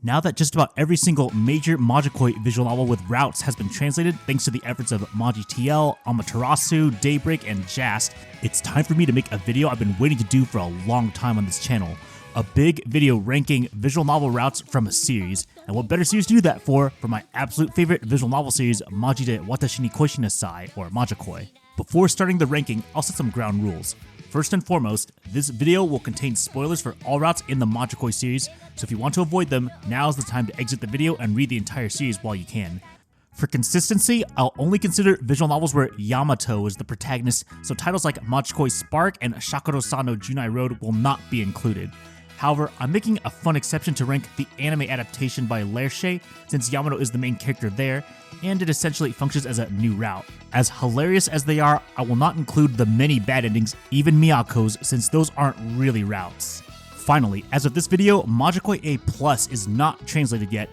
Now that just about every single major Majikoi visual novel with routes has been translated thanks to the efforts of Maji TL, Amaterasu, Daybreak, and Jast, it's time for me to make a video I've been waiting to do for a long time on this channel. A big video ranking visual novel routes from a series, and what better series to do that for my absolute favorite visual novel series, Maji de Watashi ni Shinasai, or Majikoi. Before starting the ranking, I'll set some ground rules. First and foremost, this video will contain spoilers for all routes in the Majikoi series, so if you want to avoid them, now's the time to exit the video and read the entire series while you can. For consistency, I'll only consider visual novels where Yamato is the protagonist, so titles like Majikoi Spark and Shakuro-san Junai Road will not be included. However, I'm making a fun exception to rank the anime adaptation by Lerche, since Yamato is the main character there, and it essentially functions as a new route. As hilarious as they are, I will not include the many bad endings, even Miyako's, since those aren't really routes. Finally, as of this video, Majikoi A Plus is not translated yet.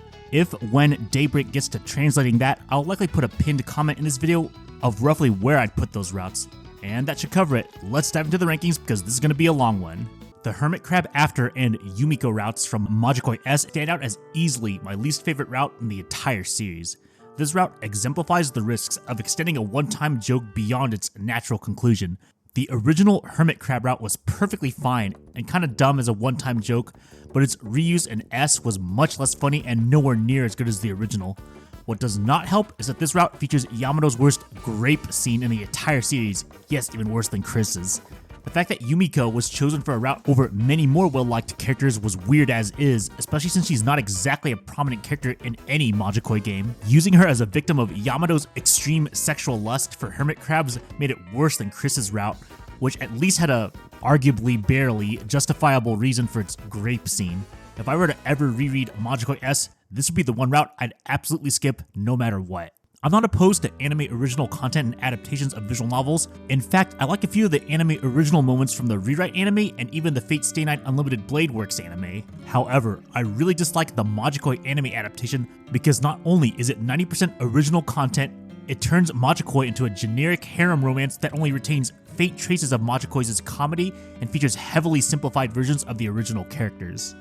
When Daybreak gets to translating that, I'll likely put a pinned comment in this video of roughly where I'd put those routes. And that should cover it. Let's dive into the rankings because this is going to be a long one. The Hermit Crab After and Yumiko routes from Majikoi S stand out as easily my least favorite route in the entire series. This route exemplifies the risks of extending a one-time joke beyond its natural conclusion. The original Hermit Crab route was perfectly fine and kinda dumb as a one-time joke, but its reuse in S was much less funny and nowhere near as good as the original. What does not help is that this route features Yamato's worst grape scene in the entire series, yes, even worse than Chris's. The fact that Yumiko was chosen for a route over many more well-liked characters was weird as is, especially since she's not exactly a prominent character in any Majikoi game. Using her as a victim of Yamato's extreme sexual lust for hermit crabs made it worse than Chris's route, which at least had a, arguably barely, justifiable reason for its grape scene. If I were to ever reread Majikoi S, this would be the one route I'd absolutely skip no matter what. I'm not opposed to anime original content and adaptations of visual novels. In fact, I like a few of the anime original moments from the Rewrite anime and even the Fate Stay Night Unlimited Blade Works anime. However, I really dislike the Majikoi anime adaptation because not only is it 90% original content, it turns Majikoi into a generic harem romance that only retains faint traces of Majikoi's comedy and features heavily simplified versions of the original characters.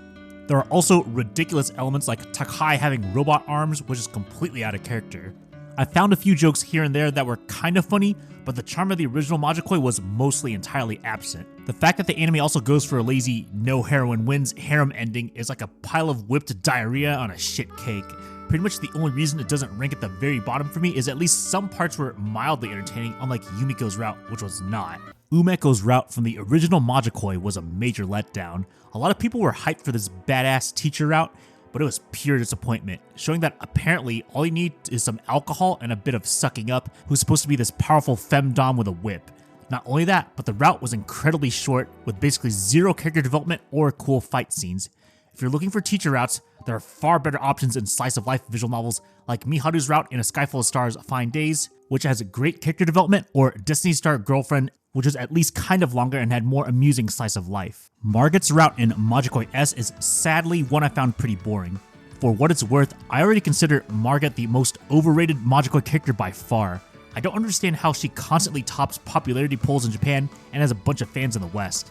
There are also ridiculous elements like Takai having robot arms, which is completely out of character. I found a few jokes here and there that were kind of funny, but the charm of the original Majikoi was mostly entirely absent. The fact that the anime also goes for a lazy no heroine wins harem ending is like a pile of whipped diarrhea on a shit cake. Pretty much the only reason it doesn't rank at the very bottom for me is at least some parts were mildly entertaining, unlike Yumiko's route, which was not. Umeko's route from the original Majikoi was a major letdown. A lot of people were hyped for this badass teacher route, but it was pure disappointment, showing that apparently all you need is some alcohol and a bit of sucking up, who's supposed to be this powerful femdom with a whip. Not only that, but the route was incredibly short, with basically zero character development or cool fight scenes. If you're looking for teacher routes, there are far better options in slice-of-life visual novels like Miharu's route in A Sky Full of Stars Fine Days, which has great character development, or Destiny Star Girlfriend, which was at least kind of longer and had more amusing slice of life. Margit's route in Majikoi S is sadly one I found pretty boring. For what it's worth, I already consider Margit the most overrated Majikoi character by far. I don't understand how she constantly tops popularity polls in Japan and has a bunch of fans in the West.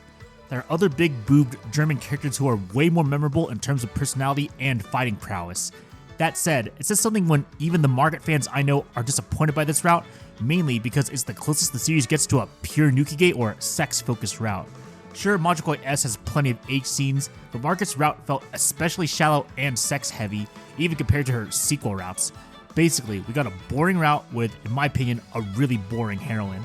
There are other big-boobed German characters who are way more memorable in terms of personality and fighting prowess. That said, it says something when even the Margit fans I know are disappointed by this route, mainly because it's the closest the series gets to a pure Nukige or sex-focused route. Sure, Majikoi S has plenty of H scenes, but Margit's route felt especially shallow and sex-heavy, even compared to her sequel routes. Basically, we got a boring route with, in my opinion, a really boring heroine.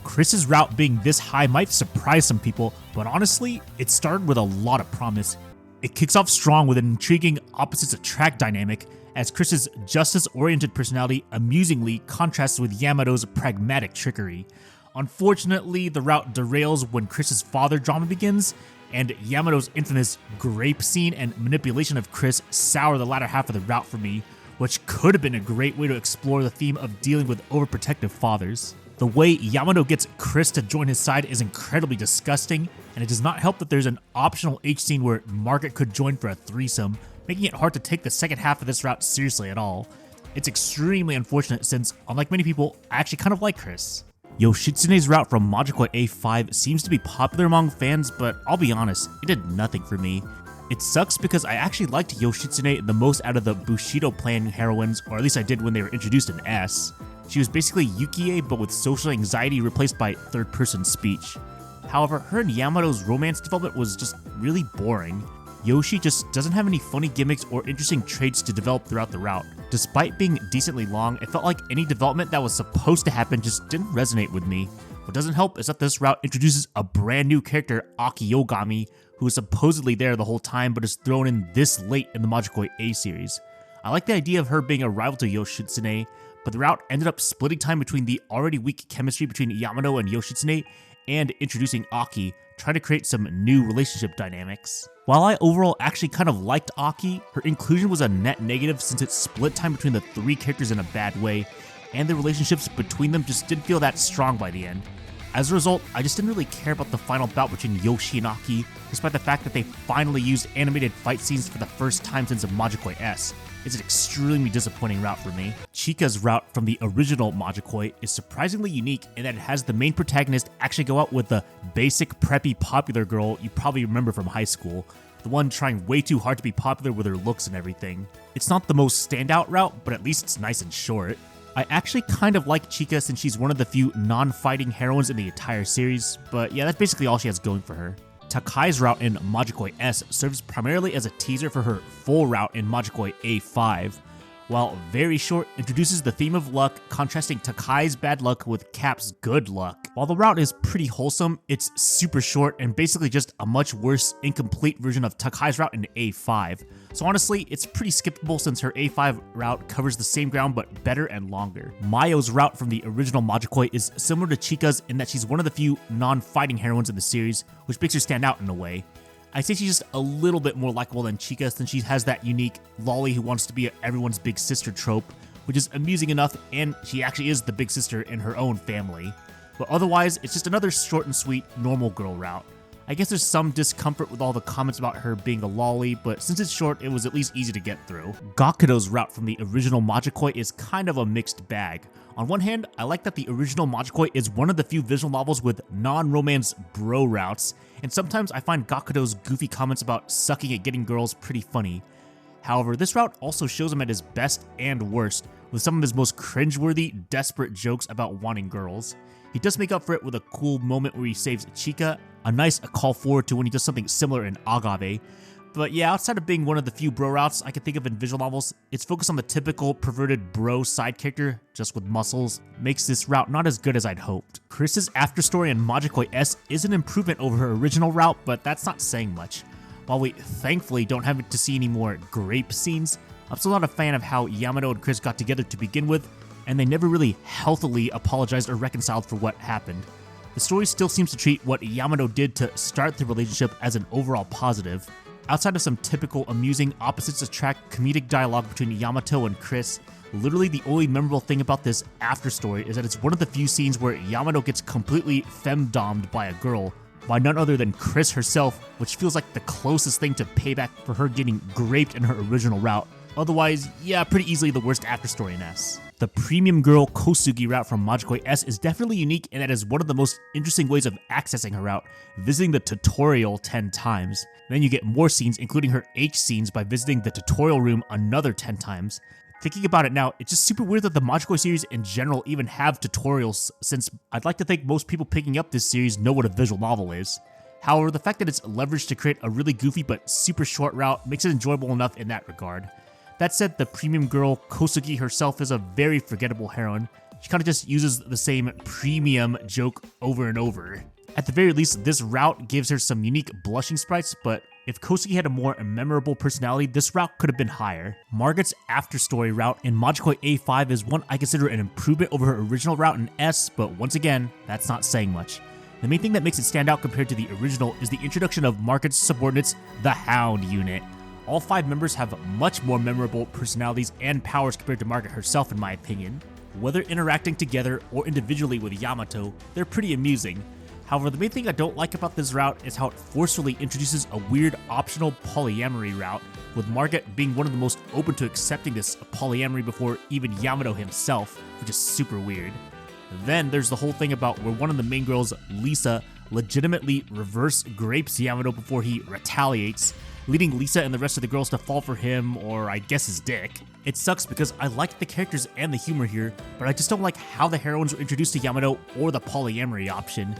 Chris's route being this high might surprise some people, but honestly, it started with a lot of promise. It kicks off strong with an intriguing opposites attract dynamic, as Chris's justice-oriented personality amusingly contrasts with Yamato's pragmatic trickery. Unfortunately, the route derails when Chris's father drama begins, and Yamato's infamous grape scene and manipulation of Chris sour the latter half of the route for me, which could have been a great way to explore the theme of dealing with overprotective fathers. The way Yamato gets Chris to join his side is incredibly disgusting, and it does not help that there's an optional H scene where Margit could join for a threesome, making it hard to take the second half of this route seriously at all. It's extremely unfortunate since, unlike many people, I actually kind of like Chris. Yoshitsune's route from Majikoi A5 seems to be popular among fans, but I'll be honest, it did nothing for me. It sucks because I actually liked Yoshitsune the most out of the Bushido clan heroines, or at least I did when they were introduced in S. She was basically Yukie but with social anxiety replaced by third-person speech. However, her and Yamato's romance development was just really boring. Yoshi just doesn't have any funny gimmicks or interesting traits to develop throughout the route. Despite being decently long, it felt like any development that was supposed to happen just didn't resonate with me. What doesn't help is that this route introduces a brand new character, Aki Yogami, who is supposedly there the whole time but is thrown in this late in the Majikoi A series. I like the idea of her being a rival to Yoshitsune, but the route ended up splitting time between the already weak chemistry between Yamato and Yoshitsune and introducing Aki, trying to create some new relationship dynamics. While I overall actually kind of liked Aki, her inclusion was a net negative since it split time between the three characters in a bad way, and the relationships between them just didn't feel that strong by the end. As a result, I just didn't really care about the final bout between Yoshi and Aki, despite the fact that they finally used animated fight scenes for the first time since Majikoi S. It's an extremely disappointing route for me. Chika's route from the original Majikoi is surprisingly unique in that it has the main protagonist actually go out with the basic preppy popular girl you probably remember from high school, the one trying way too hard to be popular with her looks and everything. It's not the most standout route, but at least it's nice and short. I actually kind of like Chika since she's one of the few non-fighting heroines in the entire series, but yeah, that's basically all she has going for her. Takai's route in Majikoi S serves primarily as a teaser for her full route in Majikoi A5, while very short, introduces the theme of luck, contrasting Takai's bad luck with Cap's good luck. While the route is pretty wholesome, it's super short and basically just a much worse, incomplete version of Takai's route in A5. So honestly, it's pretty skippable since her A5 route covers the same ground but better and longer. Mayo's route from the original Majikoi is similar to Chika's in that she's one of the few non-fighting heroines in the series, which makes her stand out in a way. I'd say she's just a little bit more likable than Chika since she has that unique lolly who wants to be everyone's big sister trope, which is amusing enough, and she actually is the big sister in her own family. But otherwise, it's just another short and sweet normal girl route. I guess there's some discomfort with all the comments about her being a lolly, but since it's short, it was at least easy to get through. Gakudo's route from the original Majikoi is kind of a mixed bag. On one hand, I like that the original Majikoi is one of the few visual novels with non-romance bro routes, and sometimes I find Gakudo's goofy comments about sucking at getting girls pretty funny. However, this route also shows him at his best and worst, with some of his most cringeworthy, desperate jokes about wanting girls. He does make up for it with a cool moment where he saves Chika, a nice call forward to when he does something similar in Agave. But yeah, outside of being one of the few bro routes I can think of in visual novels, its focus on the typical perverted bro side character, just with muscles, makes this route not as good as I'd hoped. Chris's afterstory in Majikoi S is an improvement over her original route, but that's not saying much. While we thankfully don't have to see any more grape scenes, I'm still not a fan of how Yamato and Chris got together to begin with, and they never really healthily apologized or reconciled for what happened. The story still seems to treat what Yamato did to start the relationship as an overall positive. Outside of some typical amusing opposites attract comedic dialogue between Yamato and Chris, literally the only memorable thing about this after story is that it's one of the few scenes where Yamato gets completely femdomed by a girl, by none other than Chris herself, which feels like the closest thing to payback for her getting graped in her original route. Otherwise, yeah, pretty easily the worst afterstory in S. The premium girl Kosugi route from Majikoi S is definitely unique, and that is one of the most interesting ways of accessing her route, visiting the tutorial 10 times. Then you get more scenes, including her H scenes, by visiting the tutorial room another 10 times. Thinking about it now, it's just super weird that the Majikoi series in general even have tutorials, since I'd like to think most people picking up this series know what a visual novel is. However, the fact that it's leveraged to create a really goofy but super short route makes it enjoyable enough in that regard. That said, the premium girl Kosugi herself is a very forgettable heroine. She kind of just uses the same premium joke over and over. At the very least, this route gives her some unique blushing sprites, but if Kosugi had a more memorable personality, this route could have been higher. Margaret's afterstory route in Majikoi A5 is one I consider an improvement over her original route in S, but once again, that's not saying much. The main thing that makes it stand out compared to the original is the introduction of Margaret's subordinates, the Hound unit. All 5 members have much more memorable personalities and powers compared to Margaret herself, in my opinion. Whether interacting together or individually with Yamato, they're pretty amusing. However, the main thing I don't like about this route is how it forcefully introduces a weird optional polyamory route, with Margaret being one of the most open to accepting this polyamory before even Yamato himself, which is super weird. Then there's the whole thing about where one of the main girls, Lisa, legitimately reverse grapes Yamato before he retaliates. leading Lisa and the rest of the girls to fall for him, or I guess his dick. It sucks because I like the characters and the humor here, but I just don't like how the heroines were introduced to Yamato or the polyamory option.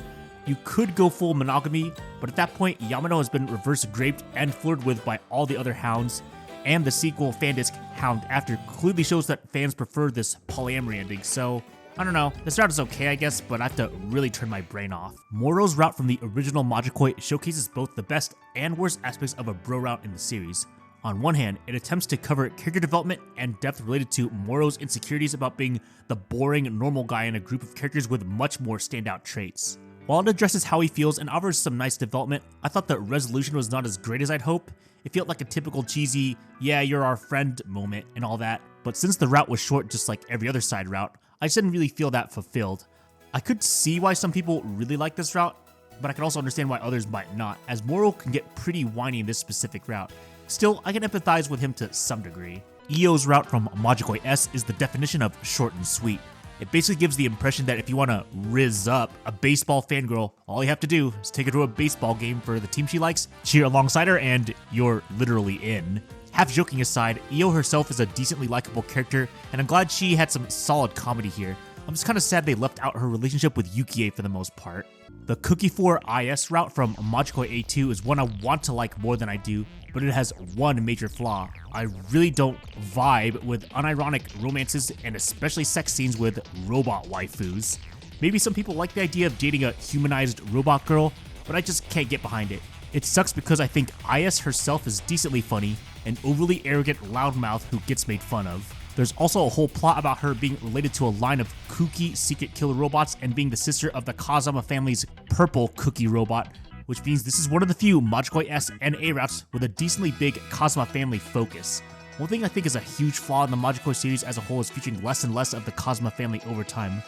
You could go full monogamy, but at that point, Yamato has been reverse graped and flirted with by all the other hounds, and the sequel Fandisc Hound After clearly shows that fans prefer this polyamory ending, so I don't know. This route is okay, I guess, but I have to really turn my brain off. Moro's route from the original Majikoi showcases both the best and worst aspects of a bro route in the series. On one hand, it attempts to cover character development and depth related to Moro's insecurities about being the boring, normal guy in a group of characters with much more standout traits. While it addresses how he feels and offers some nice development, I thought the resolution was not as great as I'd hope. It felt like a typical cheesy, yeah, you're our friend moment and all that, but since the route was short just like every other side route, I just didn't really feel that fulfilled. I could see why some people really like this route, but I can also understand why others might not, as Moro can get pretty whiny in this specific route. Still, I can empathize with him to some degree. Io's route from Majikoi S is the definition of short and sweet. It basically gives the impression that if you want to rizz up a baseball fangirl, all you have to do is take her to a baseball game for the team she likes, cheer alongside her, and you're literally in. Half joking aside, Io herself is a decently likable character, and I'm glad she had some solid comedy here. I'm just kind of sad they left out her relationship with Yukie for the most part. The Cookie 4 IS route from Majikoi A2 is one I want to like more than I do, but it has one major flaw. I really don't vibe with unironic romances and especially sex scenes with robot waifus. Maybe some people like the idea of dating a humanized robot girl, but I just can't get behind it. It sucks because I think IS herself is decently funny, an overly arrogant loudmouth who gets made fun of. There's also a whole plot about her being related to a line of kooky secret killer robots and being the sister of the Kazama family's purple cookie robot, which means this is one of the few Majikoi S and A routes with a decently big Kazama family focus. One thing I think is a huge flaw in the Majikoi series as a whole is featuring less and less of the Kazama family over time.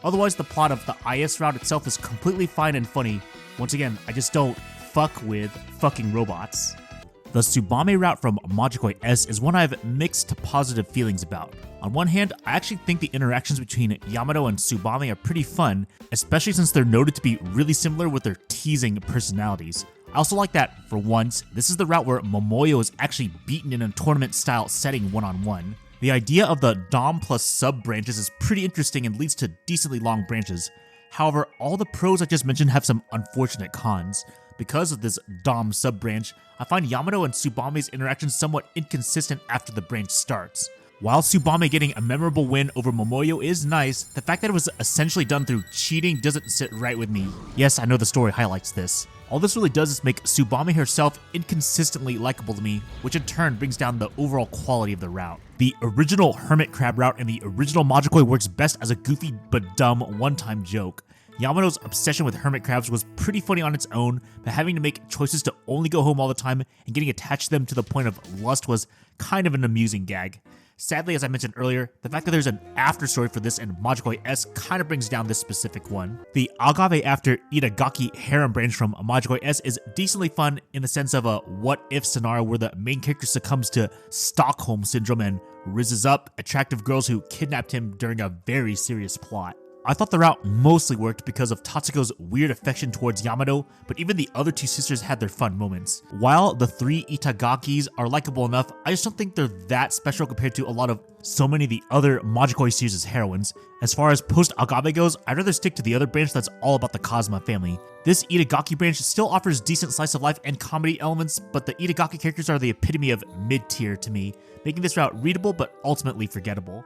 Otherwise, the plot of the IS route itself is completely fine and funny. Once again, I just don't fuck with fucking robots. The Tsubame route from Majikoi S is one I have mixed to positive feelings about. On one hand, I actually think the interactions between Yamato and Tsubame are pretty fun, especially since they're noted to be really similar with their teasing personalities. I also like that, for once, this is the route where Momoyo is actually beaten in a tournament-style setting one-on-one. The idea of the Dom plus sub branches is pretty interesting and leads to decently long branches. However, all the pros I just mentioned have some unfortunate cons. Because of this Dom sub-branch, I find Yamato and Tsubame's interactions somewhat inconsistent after the branch starts. While Tsubame getting a memorable win over Momoyo is nice, the fact that it was essentially done through cheating doesn't sit right with me. Yes, I know the story highlights this. All this really does is make Tsubame herself inconsistently likable to me, which in turn brings down the overall quality of the route. The original Hermit Crab route in the original Majikoi works best as a goofy but dumb one-time joke. Yamato's obsession with hermit crabs was pretty funny on its own, but having to make choices to only go home all the time and getting attached to them to the point of lust was kind of an amusing gag. Sadly, as I mentioned earlier, the fact that there's an after story for this in Majikoi S kind of brings down this specific one. The Agave after Itagaki harem branch from Majikoi S is decently fun in the sense of a what-if scenario where the main character succumbs to Stockholm Syndrome and rizzes up attractive girls who kidnapped him during a very serious plot. I thought the route mostly worked because of Tatsuko's weird affection towards Yamato, but even the other two sisters had their fun moments. While the three Itagakis are likable enough, I just don't think they're that special compared to a lot of so many of the other Majikoi series' heroines. As far as post-Agave goes, I'd rather stick to the other branch that's all about the Kazuma family. This Itagaki branch still offers decent slice of life and comedy elements, but the Itagaki characters are the epitome of mid-tier to me, making this route readable but ultimately forgettable.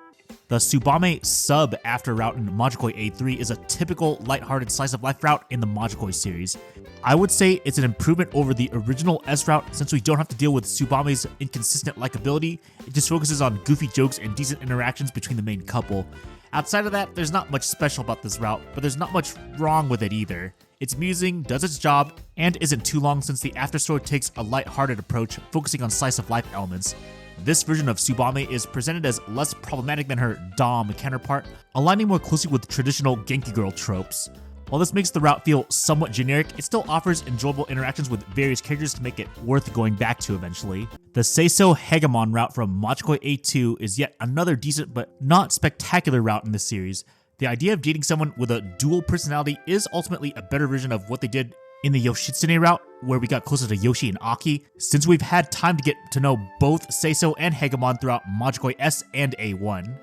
The Tsubame sub after route in Majikoi A3 is a typical lighthearted slice of life route in the Majikoi series. I would say it's an improvement over the original S route since we don't have to deal with Tsubame's inconsistent likability. It just focuses on goofy jokes and decent interactions between the main couple. Outside of that, there's not much special about this route, but there's not much wrong with it either. It's amusing, does its job, and isn't too long since the after story takes a lighthearted approach, focusing on slice of life elements. This version of Tsubame is presented as less problematic than her Dom counterpart, aligning more closely with traditional Genki Girl tropes. While this makes the route feel somewhat generic, it still offers enjoyable interactions with various characters to make it worth going back to eventually. The Seiso Hegemon route from Majikoi A2 is yet another decent but not spectacular route in the series. The idea of dating someone with a dual personality is ultimately a better version of what they did In the Yoshitsune route, where we got closer to Yoshi and Aki, since we've had time to get to know both Seiso and Hegemon throughout Majikoi S and A1.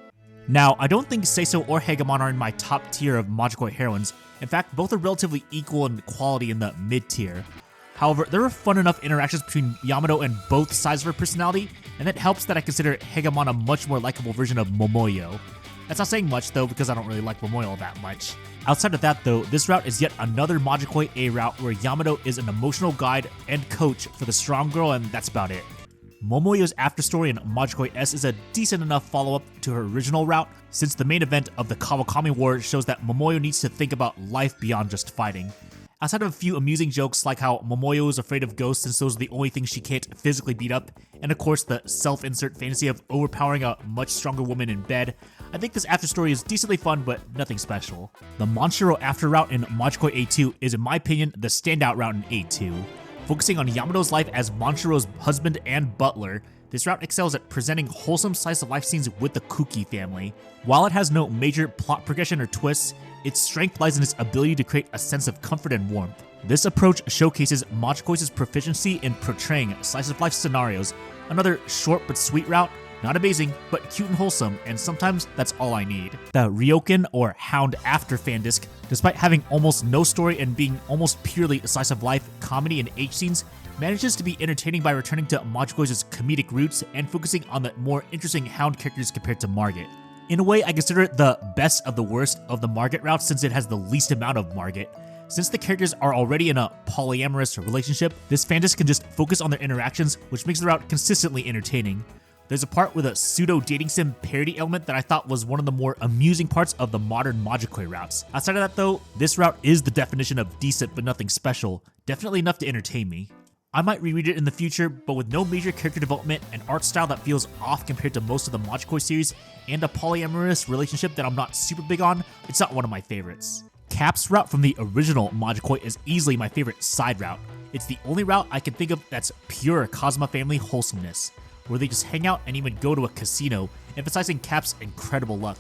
Now, I don't think Seiso or Hegemon are in my top tier of Majikoi heroines. In fact, both are relatively equal in quality in the mid tier. However, there are fun enough interactions between Yamato and both sides of her personality, and that helps that I consider Hegemon a much more likable version of Momoyo. That's not saying much though, because I don't really like Momoyo that much. Outside of that though, this route is yet another Majikoi A route where Yamato is an emotional guide and coach for the strong girl, and that's about it. Momoyo's afterstory in Majikoi S is a decent enough follow-up to her original route, since the main event of the Kawakami War shows that Momoyo needs to think about life beyond just fighting. Outside of a few amusing jokes like how Momoyo is afraid of ghosts since those are the only things she can't physically beat up, and of course the self-insert fantasy of overpowering a much stronger woman in bed, I think this afterstory is decently fun but nothing special. The Monshiro after route in Majikoi A2 is in my opinion the standout route in A2. Focusing on Yamato's life as Monshiro's husband and butler, this route excels at presenting wholesome slice-of-life scenes with the Kuki family. While it has no major plot progression or twists, its strength lies in its ability to create a sense of comfort and warmth. This approach showcases Majikoi's proficiency in portraying slice-of-life scenarios. Another short but sweet route, not amazing, but cute and wholesome, and sometimes that's all I need. The Ryouken or Hound after fan disc, despite having almost no story and being almost purely a slice-of-life comedy and H scenes, manages to be entertaining by returning to Majikoi's comedic roots and focusing on the more interesting Hound characters compared to Margit. In a way, I consider it the best of the worst of the Margit routes since it has the least amount of Margit. Since the characters are already in a polyamorous relationship, this fandisc can just focus on their interactions, which makes the route consistently entertaining. There's a part with a pseudo-dating sim parody element that I thought was one of the more amusing parts of the modern Majikoi routes. Outside of that though, this route is the definition of decent but nothing special, definitely enough to entertain me. I might reread it in the future, but with no major character development, an art style that feels off compared to most of the Majikoi series, and a polyamorous relationship that I'm not super big on, it's not one of my favorites. Cap's route from the original Majikoi is easily my favorite side route. It's the only route I can think of that's pure Kazuma family wholesomeness, where they just hang out and even go to a casino, emphasizing Cap's incredible luck.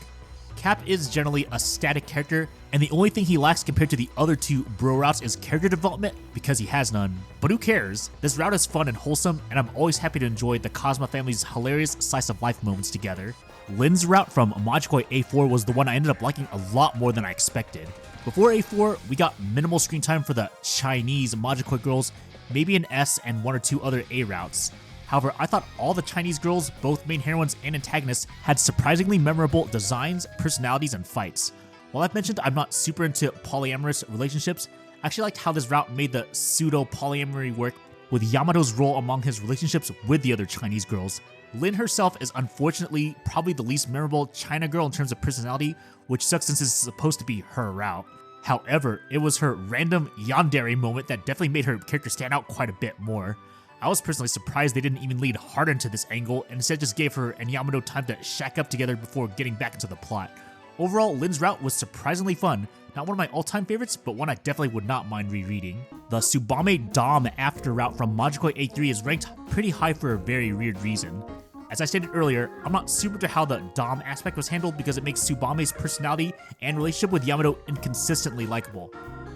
Cap is generally a static character, and the only thing he lacks compared to the other two bro routes is character development because he has none. But who cares? This route is fun and wholesome, and I'm always happy to enjoy the Kazuma family's hilarious slice-of-life moments together. Lin's route from Majikoi A4 was the one I ended up liking a lot more than I expected. Before A4, we got minimal screen time for the Chinese Majikoi girls, maybe an S and one or two other A routes. However, I thought all the Chinese girls, both main heroines and antagonists, had surprisingly memorable designs, personalities, and fights. While I've mentioned I'm not super into polyamorous relationships, I actually liked how this route made the pseudo-polyamory work with Yamato's role among his relationships with the other Chinese girls. Lin herself is unfortunately probably the least memorable China girl in terms of personality, which sucks since it's supposed to be her route. However, it was her random yandere moment that definitely made her character stand out quite a bit more. I was personally surprised they didn't even lead hard into this angle and instead just gave her and Yamato time to shack up together before getting back into the plot. Overall, Lin's route was surprisingly fun, not one of my all-time favorites, but one I definitely would not mind rereading. The Tsubame Dom after route from Majikoi A3 is ranked pretty high for a very weird reason. As I stated earlier, I'm not super into how the Dom aspect was handled because it makes Tsubame's personality and relationship with Yamato inconsistently likable.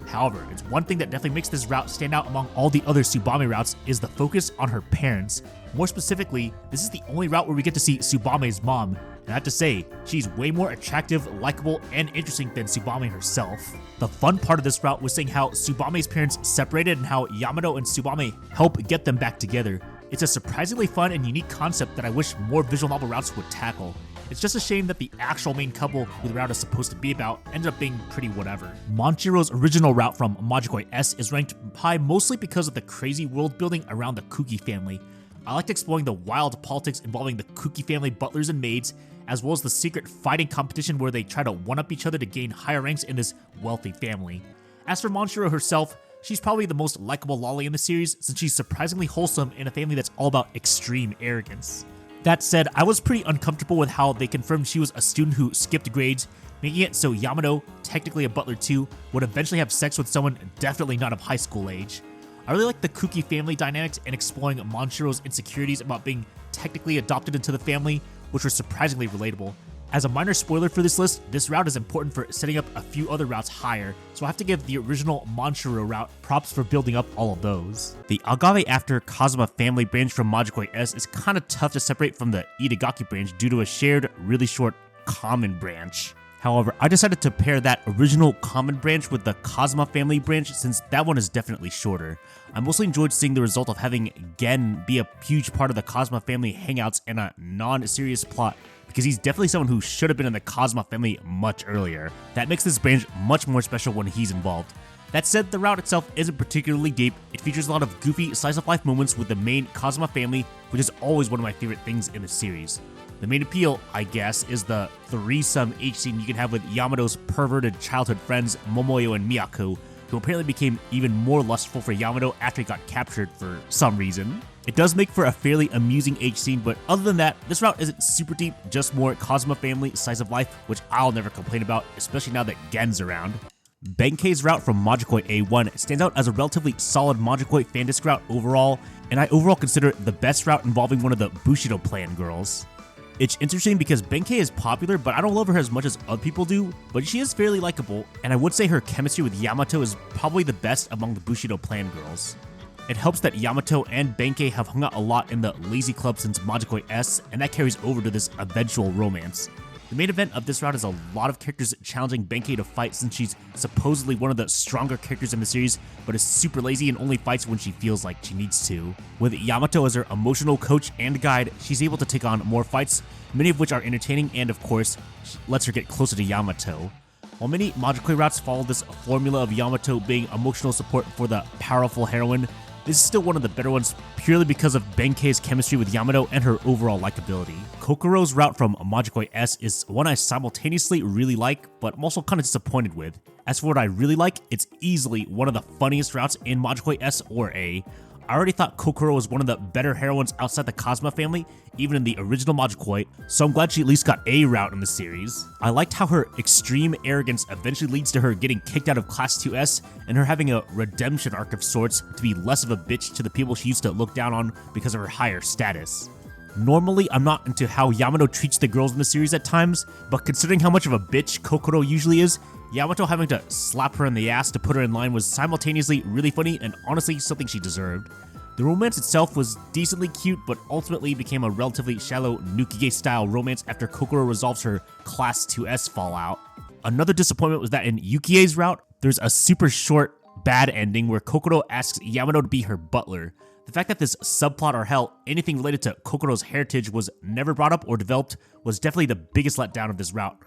However, it's one thing that definitely makes this route stand out among all the other Tsubame routes is the focus on her parents. More specifically, this is the only route where we get to see Tsubame's mom, and I have to say, she's way more attractive, likable, and interesting than Tsubame herself. The fun part of this route was seeing how Tsubame's parents separated and how Yamato and Tsubame help get them back together. It's a surprisingly fun and unique concept that I wish more visual novel routes would tackle. It's just a shame that the actual main couple who the route is supposed to be about ended up being pretty whatever. Monshiro's original route from Majikoi S is ranked high mostly because of the crazy world building around the Kuki family. I liked exploring the wild politics involving the Kuki family butlers and maids, as well as the secret fighting competition where they try to one-up each other to gain higher ranks in this wealthy family. As for Monshiro herself, she's probably the most likable lolly in the series since she's surprisingly wholesome in a family that's all about extreme arrogance. That said, I was pretty uncomfortable with how they confirmed she was a student who skipped grades, making it so Yamato, technically a butler too, would eventually have sex with someone definitely not of high school age. I really like the Kuki family dynamics and exploring Monshiro's insecurities about being technically adopted into the family, which were surprisingly relatable. As a minor spoiler for this list, this route is important for setting up a few other routes higher, so I have to give the original Manshiro route props for building up all of those. The Agave after Kazuma family branch from Majikoi S is kinda tough to separate from the Itagaki branch due to a shared, really short common branch. However, I decided to pair that original common branch with the Kazuma family branch since that one is definitely shorter. I mostly enjoyed seeing the result of having Gen be a huge part of the Kazuma family hangouts and a non-serious plot, because he's definitely someone who should have been in the Kazuma family much earlier. That makes this branch much more special when he's involved. That said, the route itself isn't particularly deep. It features a lot of goofy slice-of-life moments with the main Kazuma family, which is always one of my favorite things in the series. The main appeal, I guess, is the threesome H scene you can have with Yamato's perverted childhood friends Momoyo and Miyako, who apparently became even more lustful for Yamato after he got captured for some reason. It does make for a fairly amusing H scene, but other than that, this route isn't super deep, just more Kazuma family slice of life, which I'll never complain about, especially now that Gen's around. Benkei's route from Majikoi A1 stands out as a relatively solid Majikoi fandisc route overall, and I overall consider it the best route involving one of the Bushido Plan girls. It's interesting because Benkei is popular, but I don't love her as much as other people do, but she is fairly likable, and I would say her chemistry with Yamato is probably the best among the Bushido Plan girls. It helps that Yamato and Benkei have hung out a lot in the Lazy Club since Majikoi S, and that carries over to this eventual romance. The main event of this route is a lot of characters challenging Benkei to fight since she's supposedly one of the stronger characters in the series, but is super lazy and only fights when she feels like she needs to. With Yamato as her emotional coach and guide, she's able to take on more fights, many of which are entertaining and, of course, lets her get closer to Yamato. While many Majikoi routes follow this formula of Yamato being emotional support for the powerful heroine, this is still one of the better ones purely because of Benkei's chemistry with Yamato and her overall likability. Kokoro's route from Majikoi S is one I simultaneously really like, but I'm also kind of disappointed with. As for what I really like, it's easily one of the funniest routes in Majikoi S or A. I already thought Kokoro was one of the better heroines outside the Kazuma family, even in the original Majikoi, so I'm glad she at least got a route in the series. I liked how her extreme arrogance eventually leads to her getting kicked out of Class 2S, and her having a redemption arc of sorts to be less of a bitch to the people she used to look down on because of her higher status. Normally, I'm not into how Yamato treats the girls in the series at times, but considering how much of a bitch Kokoro usually is, Yamato having to slap her in the ass to put her in line was simultaneously really funny and honestly something she deserved. The romance itself was decently cute, but ultimately became a relatively shallow Nukige-style romance after Kokoro resolves her Class 2S fallout. Another disappointment was that in Yukie's route, there's a super short, bad ending where Kokoro asks Yamato to be her butler. The fact that this subplot or hell, anything related to Kokoro's heritage was never brought up or developed was definitely the biggest letdown of this route.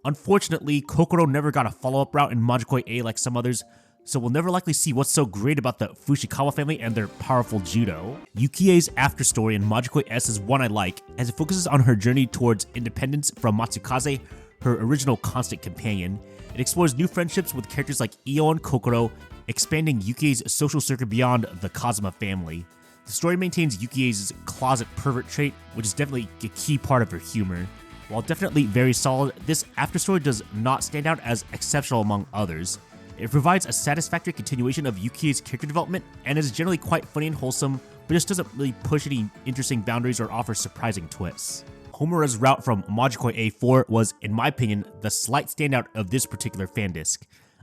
Unfortunately, Kokoro never got a follow-up route in Majikoi A like some others, so we'll never likely see what's so great about the Fushikawa family and their powerful judo. Yukie's afterstory in Majikoi S is one I like, as it focuses on her journey towards independence from Matsukaze, her original constant companion. It explores new friendships with characters like Io and Kokoro, expanding Yukie's social circle beyond the Kazuma family. The story maintains Yukie's closet pervert trait, which is definitely a key part of her humor. While definitely very solid, this afterstory does not stand out as exceptional among others. It provides a satisfactory continuation of Yukie's character development and is generally quite funny and wholesome, but just doesn't really push any interesting boundaries or offer surprising twists. Homura's route from Majikoi A4 was, in my opinion, the slight standout of this particular fandisc.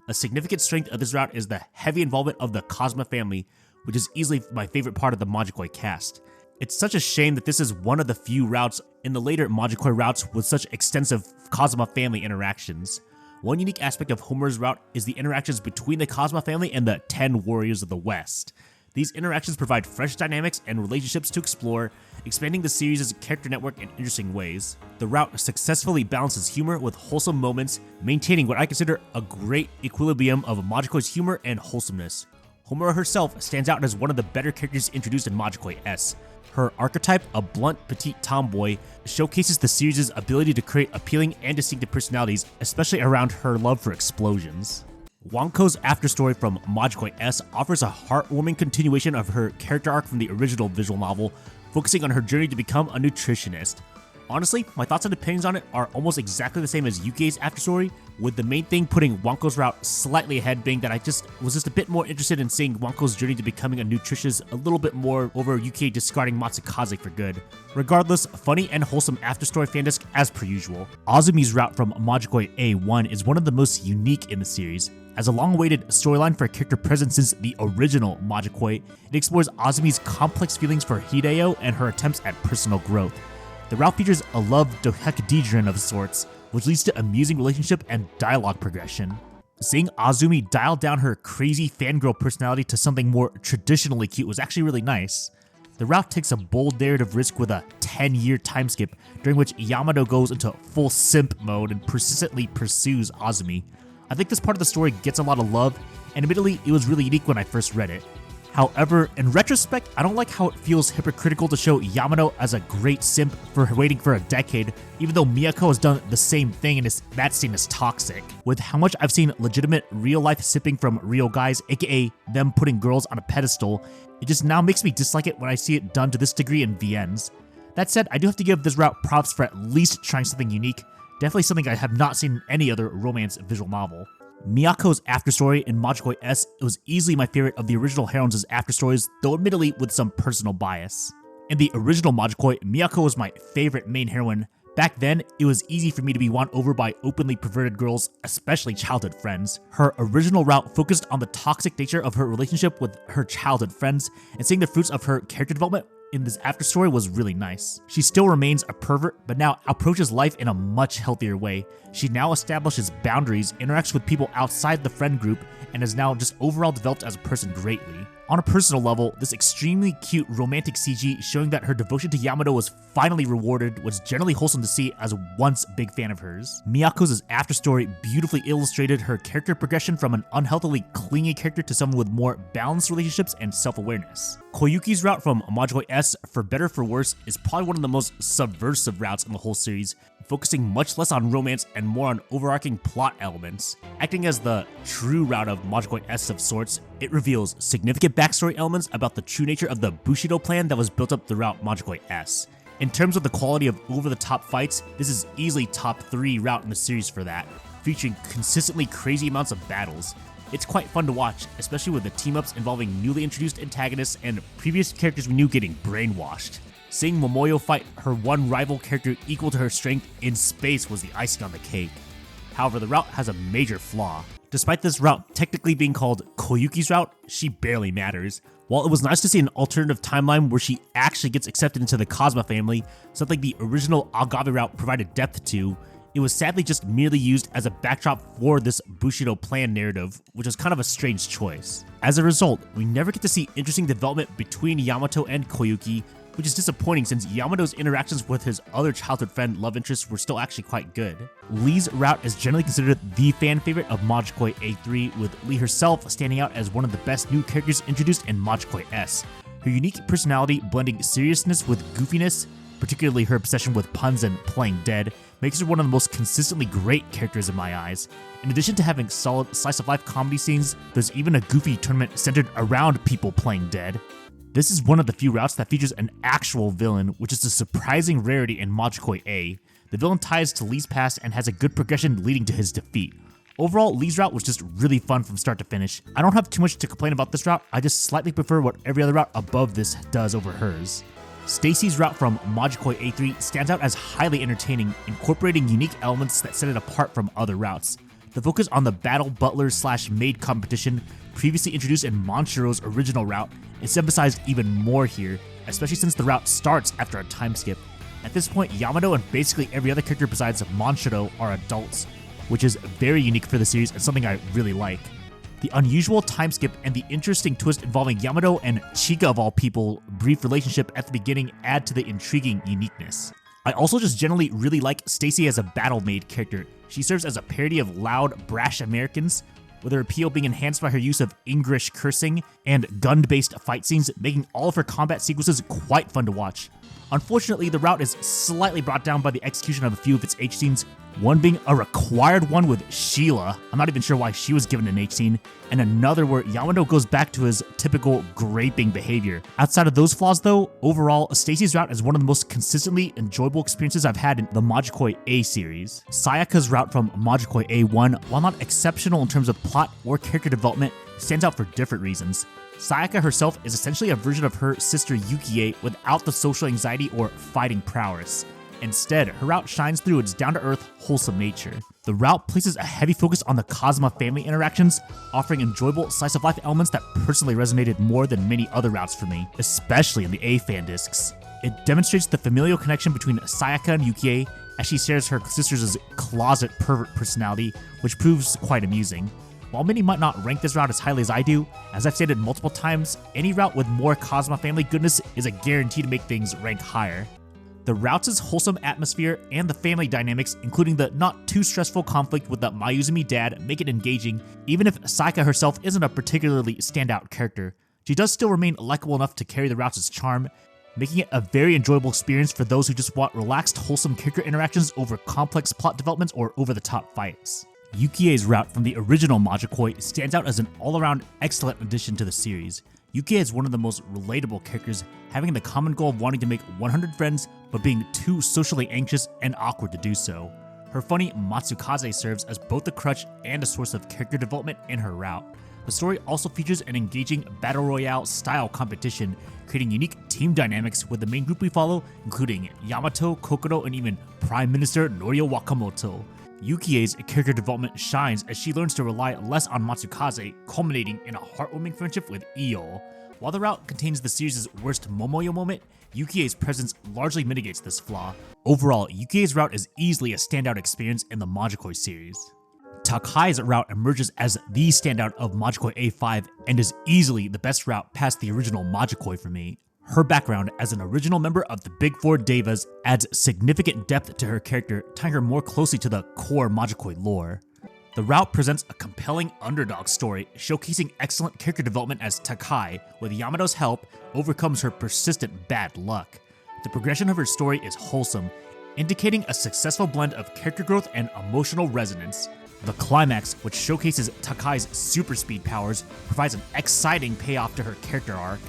A significant strength of this route is the heavy involvement of the Kazuma family, which is easily my favorite part of the Majikoi cast. It's such a shame that this is one of the few routes in the later Majikoi routes with such extensive Kazuma family interactions. One unique aspect of Homura's route is the interactions between the Kazuma family and the 10 Warriors of the West. These interactions provide fresh dynamics and relationships to explore, expanding the series' character network in interesting ways. The route successfully balances humor with wholesome moments, maintaining what I consider a great equilibrium of Majikoi's humor and wholesomeness. Homura herself stands out as one of the better characters introduced in Majikoi S. Her archetype, a blunt, petite tomboy, showcases the series' ability to create appealing and distinctive personalities, especially around her love for explosions. Wanko's afterstory from Majikoi S offers a heartwarming continuation of her character arc from the original visual novel, focusing on her journey to become a nutritionist. Honestly, my thoughts and opinions on it are almost exactly the same as Yuki's afterstory, with the main thing putting Wanko's route slightly ahead being that I was just a bit more interested in seeing Wanko's journey to becoming a nutritious a little bit more over Yuki discarding Matsukaze for good. Regardless, funny and wholesome afterstory fantasy as per usual. Azumi's route from Majikoi A1 is one of the most unique in the series. As a long-awaited storyline for a character present since the original Majikoi, it explores Azumi's complex feelings for Hideo and her attempts at personal growth. The route features a love dodecahedron of sorts, which leads to amusing relationship and dialogue progression. Seeing Azumi dial down her crazy fangirl personality to something more traditionally cute was actually really nice. The route takes a bold narrative risk with a 10-year time skip, during which Yamato goes into full simp mode and persistently pursues Azumi. I think this part of the story gets a lot of love, and admittedly, it was really unique when I first read it. However, in retrospect, I don't like how it feels hypocritical to show Yamato as a great simp for waiting for a decade, even though Miyako has done the same thing and that scene is toxic. With how much I've seen legitimate real-life sipping from real guys, aka them putting girls on a pedestal, it just now makes me dislike it when I see it done to this degree in VNs. That said, I do have to give this route props for at least trying something unique, definitely something I have not seen in any other romance visual novel. Miyako's afterstory in Majikoi S was easily my favorite of the original heroines' afterstories, though admittedly with some personal bias. In the original Majikoi, Miyako was my favorite main heroine. Back then, it was easy for me to be won over by openly perverted girls, especially childhood friends. Her original route focused on the toxic nature of her relationship with her childhood friends, and seeing the fruits of her character development in this afterstory was really nice. She still remains a pervert, but now approaches life in a much healthier way. She now establishes boundaries, interacts with people outside the friend group, and has now just overall developed as a person greatly. On a personal level, this extremely cute romantic CG showing that her devotion to Yamato was finally rewarded was generally wholesome to see as a once big fan of hers. Miyako's afterstory beautifully illustrated her character progression from an unhealthily clingy character to someone with more balanced relationships and self-awareness. Koyuki's route from Majikoi S, for better or for worse, is probably one of the most subversive routes in the whole series, focusing much less on romance and more on overarching plot elements. Acting as the true route of Majikoi S of sorts, it reveals significant backstory elements about the true nature of the Bushido plan that was built up throughout Majikoi S. In terms of the quality of over-the-top fights, this is easily top 3 route in the series for that, featuring consistently crazy amounts of battles. It's quite fun to watch, especially with the team-ups involving newly introduced antagonists and previous characters we knew getting brainwashed. Seeing Momoyo fight her one rival character equal to her strength in space was the icing on the cake. However, the route has a major flaw. Despite this route technically being called Koyuki's route, she barely matters. While it was nice to see an alternative timeline where she actually gets accepted into the Cosma family, something the original Agave route provided depth to, it was sadly just merely used as a backdrop for this Bushido plan narrative, which was kind of a strange choice. As a result, we never get to see interesting development between Yamato and Koyuki, which is disappointing since Yamato's interactions with his other childhood friend love interests were still actually quite good. Lee's route is generally considered the fan favorite of Majikoi A3, with Lee herself standing out as one of the best new characters introduced in Majikoi S. Her unique personality, blending seriousness with goofiness, particularly her obsession with puns and playing dead, makes her one of the most consistently great characters in my eyes. In addition to having solid slice-of-life comedy scenes, there's even a goofy tournament centered around people playing dead. This is one of the few routes that features an actual villain, which is a surprising rarity in Majikoi A. The villain ties to Lee's past and has a good progression leading to his defeat. Overall, Lee's route was just really fun from start to finish. I don't have too much to complain about this route, I just slightly prefer what every other route above this does over hers. Stacy's route from Majikoi A3 stands out as highly entertaining, incorporating unique elements that set it apart from other routes. The focus on the battle butler / maid competition, previously introduced in Monshiro's original route, is emphasized even more here, especially since the route starts after a time skip. At this point, Yamato and basically every other character besides Monshiro are adults, which is very unique for the series and something I really like. The unusual time skip and the interesting twist involving Yamato and Chika of all people brief relationship at the beginning add to the intriguing uniqueness. I also just generally really like Stacy as a battle maid character. She serves as a parody of loud, brash Americans, with her appeal being enhanced by her use of English cursing and gun-based fight scenes, making all of her combat sequences quite fun to watch. Unfortunately, the route is slightly brought down by the execution of a few of its H scenes, One being a required one with Sheila, I'm not even sure why she was given an H scene, and another where Yamato goes back to his typical graping behavior. Outside of those flaws though, overall, Stacy's route is one of the most consistently enjoyable experiences I've had in the Majikoi A series. Sayaka's route from Majikoi A1, while not exceptional in terms of plot or character development, stands out for different reasons. Sayaka herself is essentially a version of her sister Yukie without the social anxiety or fighting prowess. Instead, her route shines through its down-to-earth, wholesome nature. The route places a heavy focus on the Kazuma family interactions, offering enjoyable slice-of-life elements that personally resonated more than many other routes for me, especially in the A fan discs. It demonstrates the familial connection between Sayaka and Yukie as she shares her sister's closet pervert personality, which proves quite amusing. While many might not rank this route as highly as I do, as I've stated multiple times, any route with more Kazuma family goodness is a guarantee to make things rank higher. The route's wholesome atmosphere and the family dynamics, including the not too stressful conflict with the Mayuzumi dad, make it engaging, even if Sayaka herself isn't a particularly standout character. She does still remain likable enough to carry the route's charm, making it a very enjoyable experience for those who just want relaxed, wholesome character interactions over complex plot developments or over-the-top fights. Yukie's route from the original Majikoi stands out as an all-around excellent addition to the series. Yukie is one of the most relatable characters, having the common goal of wanting to make 100 friends, but being too socially anxious and awkward to do so. Her funny Matsukaze serves as both a crutch and a source of character development in her route. The story also features an engaging battle royale style competition, creating unique team dynamics with the main group we follow, including Yamato, Kokoro, and even Prime Minister Norio Wakamoto. Yukie's character development shines as she learns to rely less on Matsukaze, culminating in a heartwarming friendship with Io. While the route contains the series' worst Momoyo moment, Yukie's presence largely mitigates this flaw. Overall, Yukie's route is easily a standout experience in the Majikoi series. Takai's route emerges as the standout of Majikoi A5 and is easily the best route past the original Majikoi for me. Her background as an original member of the Big Four Devas adds significant depth to her character, tying her more closely to the core Majikoi lore. The route presents a compelling underdog story, showcasing excellent character development as Takai, with Yamato's help, overcomes her persistent bad luck. The progression of her story is wholesome, indicating a successful blend of character growth and emotional resonance. The climax, which showcases Takai's super speed powers, provides an exciting payoff to her character arc.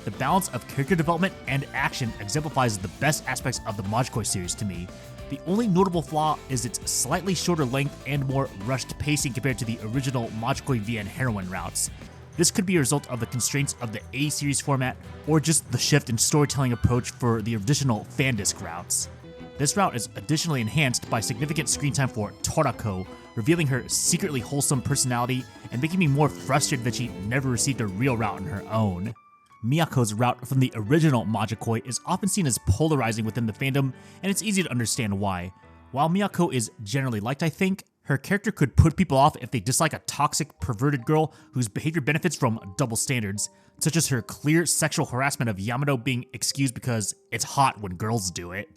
The balance of character development and action exemplifies the best aspects of the Majikoi series to me. The only notable flaw is its slightly shorter length and more rushed pacing compared to the original Majikoi VN Heroine routes. This could be a result of the constraints of the A series format, or just the shift in storytelling approach for the additional fan disc routes. This route is additionally enhanced by significant screen time for Torako, revealing her secretly wholesome personality and making me more frustrated that she never received a real route on her own. Miyako's route from the original Majikoi is often seen as polarizing within the fandom, and it's easy to understand why. While Miyako is generally liked, I think, her character could put people off if they dislike a toxic, perverted girl whose behavior benefits from double standards, such as her clear sexual harassment of Yamato being excused because it's hot when girls do it.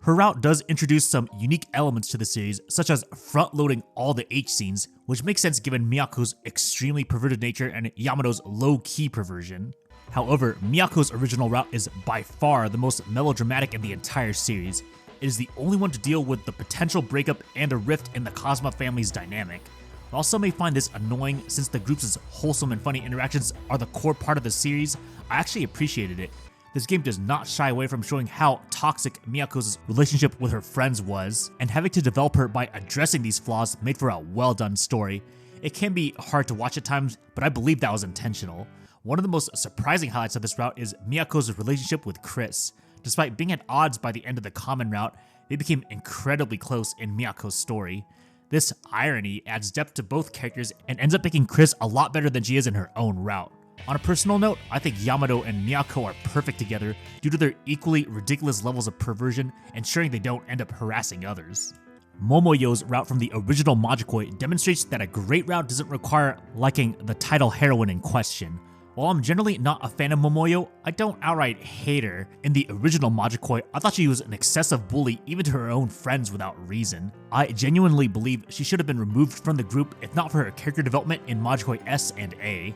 Her route does introduce some unique elements to the series, such as front-loading all the H scenes, which makes sense given Miyako's extremely perverted nature and Yamato's low-key perversion. However, Miyako's original route is by far the most melodramatic in the entire series. It is the only one to deal with the potential breakup and a rift in the Kazuma family's dynamic. While some may find this annoying since the group's wholesome and funny interactions are the core part of the series, I actually appreciated it. This game does not shy away from showing how toxic Miyako's relationship with her friends was, and having to develop her by addressing these flaws made for a well-done story. It can be hard to watch at times, but I believe that was intentional. One of the most surprising highlights of this route is Miyako's relationship with Chris. Despite being at odds by the end of the common route, they became incredibly close in Miyako's story. This irony adds depth to both characters and ends up making Chris a lot better than she is in her own route. On a personal note, I think Yamato and Miyako are perfect together due to their equally ridiculous levels of perversion, ensuring they don't end up harassing others. Momoyo's route from the original Majikoi demonstrates that a great route doesn't require liking the title heroine in question. While I'm generally not a fan of Momoyo, I don't outright hate her. In the original Majikoi, I thought she was an excessive bully even to her own friends without reason. I genuinely believe she should have been removed from the group if not for her character development in Majikoi S and A.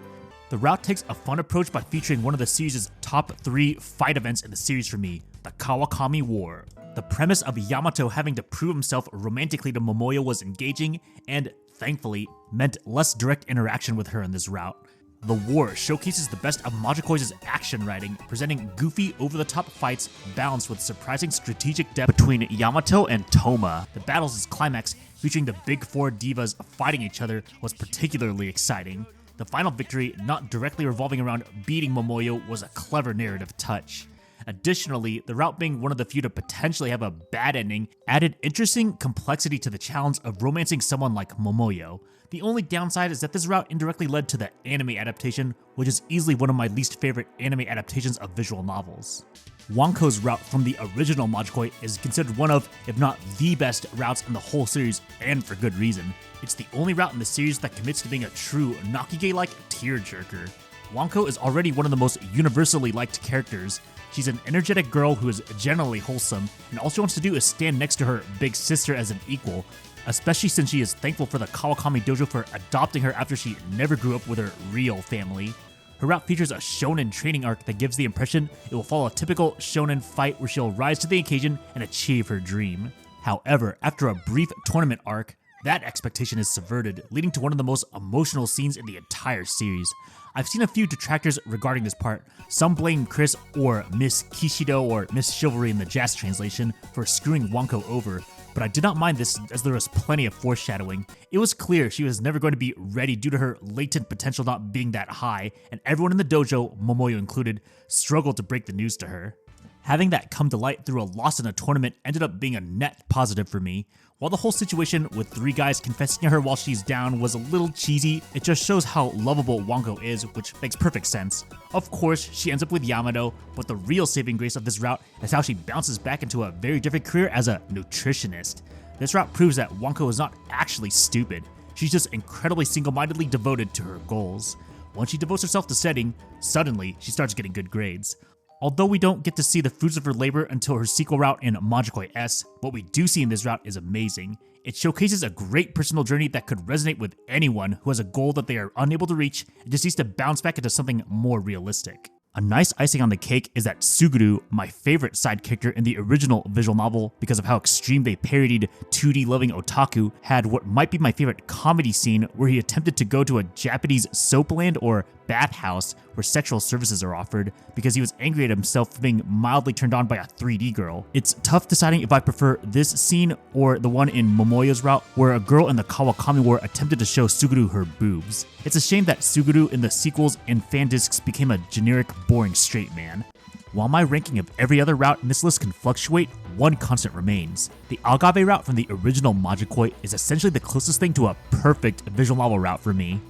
The route takes a fun approach by featuring one of the series' top 3 fight events in the series for me, the Kawakami War. The premise of Yamato having to prove himself romantically to Momoyo was engaging and, thankfully, meant less direct interaction with her in this route. The War showcases the best of Majikoi's action writing, presenting goofy, over-the-top fights balanced with surprising strategic depth between Yamato and Toma. The battle's climax, featuring the big four divas fighting each other, was particularly exciting. The final victory, not directly revolving around beating Momoyo, was a clever narrative touch. Additionally, the route being one of the few to potentially have a bad ending added interesting complexity to the challenge of romancing someone like Momoyo. The only downside is that this route indirectly led to the anime adaptation, which is easily one of my least favorite anime adaptations of visual novels. Wanko's route from the original Majikoi is considered one of, if not the best routes in the whole series, and for good reason. It's the only route in the series that commits to being a true Nakige-like tearjerker. Wanko is already one of the most universally liked characters. She's an energetic girl who is generally wholesome, and all she wants to do is stand next to her big sister as an equal, especially since she is thankful for the Kawakami Dojo for adopting her after she never grew up with her real family. Her route features a shonen training arc that gives the impression it will follow a typical shonen fight where she'll rise to the occasion and achieve her dream. However, after a brief tournament arc, that expectation is subverted, leading to one of the most emotional scenes in the entire series. I've seen a few detractors regarding this part. Some blame Chris or Miss Kishido or Miss Chivalry in the jazz translation for screwing Wanko over, but I did not mind this as there was plenty of foreshadowing. It was clear she was never going to be ready due to her latent potential not being that high, and everyone in the dojo, Momoyo included, struggled to break the news to her. Having that come to light through a loss in a tournament ended up being a net positive for me. While the whole situation with three guys confessing to her while she's down was a little cheesy, it just shows how lovable Wanko is, which makes perfect sense. Of course, she ends up with Yamato, but the real saving grace of this route is how she bounces back into a very different career as a nutritionist. This route proves that Wanko is not actually stupid. She's just incredibly single-mindedly devoted to her goals. Once she devotes herself to setting, suddenly she starts getting good grades. Although we don't get to see the fruits of her labor until her sequel route in Majikoi S, what we do see in this route is amazing. It showcases a great personal journey that could resonate with anyone who has a goal that they are unable to reach and just needs to bounce back into something more realistic. A nice icing on the cake is that Suguru, my favorite side character in the original visual novel because of how extreme they parodied 2D loving otaku, had what might be my favorite comedy scene where he attempted to go to a Japanese soapland or bathhouse where sexual services are offered because he was angry at himself for being mildly turned on by a 3D girl. It's tough deciding if I prefer this scene or the one in Momoyo's route where a girl in the Kawakami War attempted to show Suguru her boobs. It's a shame that Suguru in the sequels and fan discs became a generic, boring straight man. While my ranking of every other route in this list can fluctuate, one constant remains. The Agave route from the original Majikoi is essentially the closest thing to a perfect visual novel route for me.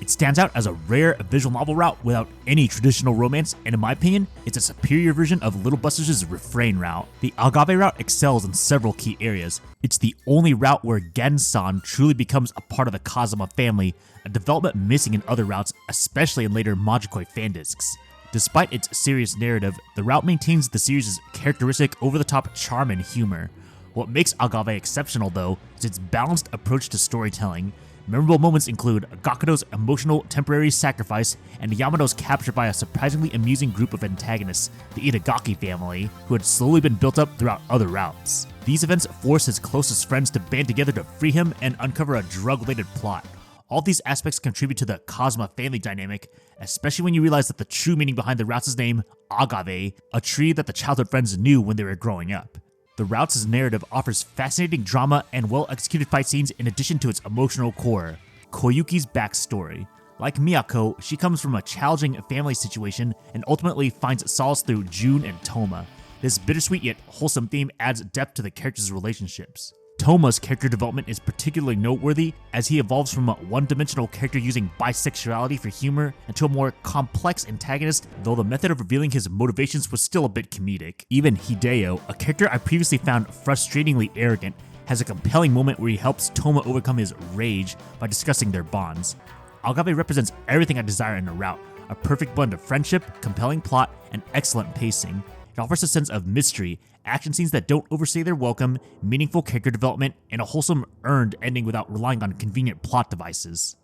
It stands out as a rare visual novel route without any traditional romance, and in my opinion, it's a superior version of Little Busters' Refrain route. The Agave route excels in several key areas. It's the only route where Gen-san truly becomes a part of the Kazama family, a development missing in other routes, especially in later Majikoi fan discs. Despite its serious narrative, the route maintains the series' characteristic over-the-top charm and humor. What makes Agave exceptional, though, is its balanced approach to storytelling. Memorable moments include Gakuto's emotional temporary sacrifice and Yamato's capture by a surprisingly amusing group of antagonists, the Itagaki family, who had slowly been built up throughout other routes. These events force his closest friends to band together to free him and uncover a drug-related plot. All these aspects contribute to the Kazama family dynamic, especially when you realize that the true meaning behind the route's name, Agave, a tree that the childhood friends knew when they were growing up. The route's narrative offers fascinating drama and well-executed fight scenes in addition to its emotional core. Koyuki's backstory. Like Miyako, she comes from a challenging family situation and ultimately finds solace through Jun and Toma. This bittersweet yet wholesome theme adds depth to the characters' relationships. Toma's character development is particularly noteworthy as he evolves from a one-dimensional character using bisexuality for humor into a more complex antagonist, though the method of revealing his motivations was still a bit comedic. Even Hideo, a character I previously found frustratingly arrogant, has a compelling moment where he helps Toma overcome his rage by discussing their bonds. Agave represents everything I desire in a route, a perfect blend of friendship, compelling plot, and excellent pacing. It offers a sense of mystery, action scenes that don't overstay their welcome, meaningful character development, and a wholesome, earned ending without relying on convenient plot devices.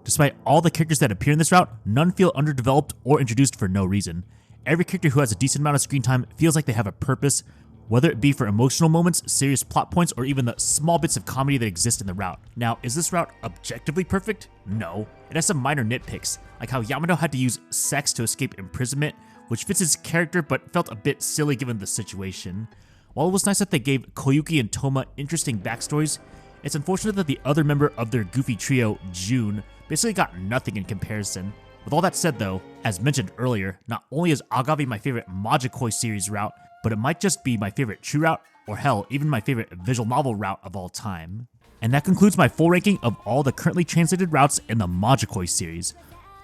Despite all the characters that appear in this route, none feel underdeveloped or introduced for no reason. Every character who has a decent amount of screen time feels like they have a purpose, whether it be for emotional moments, serious plot points, or even the small bits of comedy that exist in the route. Now, is this route objectively perfect? No. It has some minor nitpicks, like how Yamato had to use sex to escape imprisonment, which fits his character but felt a bit silly given the situation. While it was nice that they gave Koyuki and Toma interesting backstories, it's unfortunate that the other member of their goofy trio, June, basically got nothing in comparison. With all that said though, as mentioned earlier, not only is Agave my favorite Majikoi series route, but it might just be my favorite true route, or hell, even my favorite visual novel route of all time. And that concludes my full ranking of all the currently translated routes in the Majikoi series.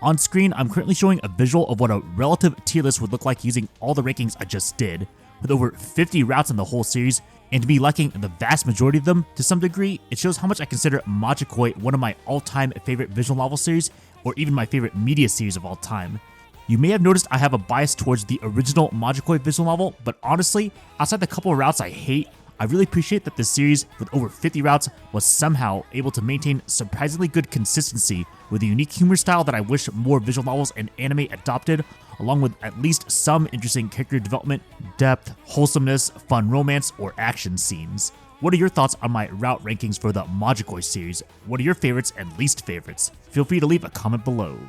On screen, I'm currently showing a visual of what a relative tier list would look like using all the rankings I just did. With over 50 routes in the whole series, and to be liking the vast majority of them to some degree, it shows how much I consider Majikoi one of my all-time favorite visual novel series, or even my favorite media series of all time. You may have noticed I have a bias towards the original Majikoi visual novel, but honestly, outside the couple of routes I hate, I really appreciate that this series, with over 50 routes, was somehow able to maintain surprisingly good consistency with a unique humor style that I wish more visual novels and anime adopted, along with at least some interesting character development, depth, wholesomeness, fun romance, or action scenes. What are your thoughts on my route rankings for the Majikoi series? What are your favorites and least favorites? Feel free to leave a comment below.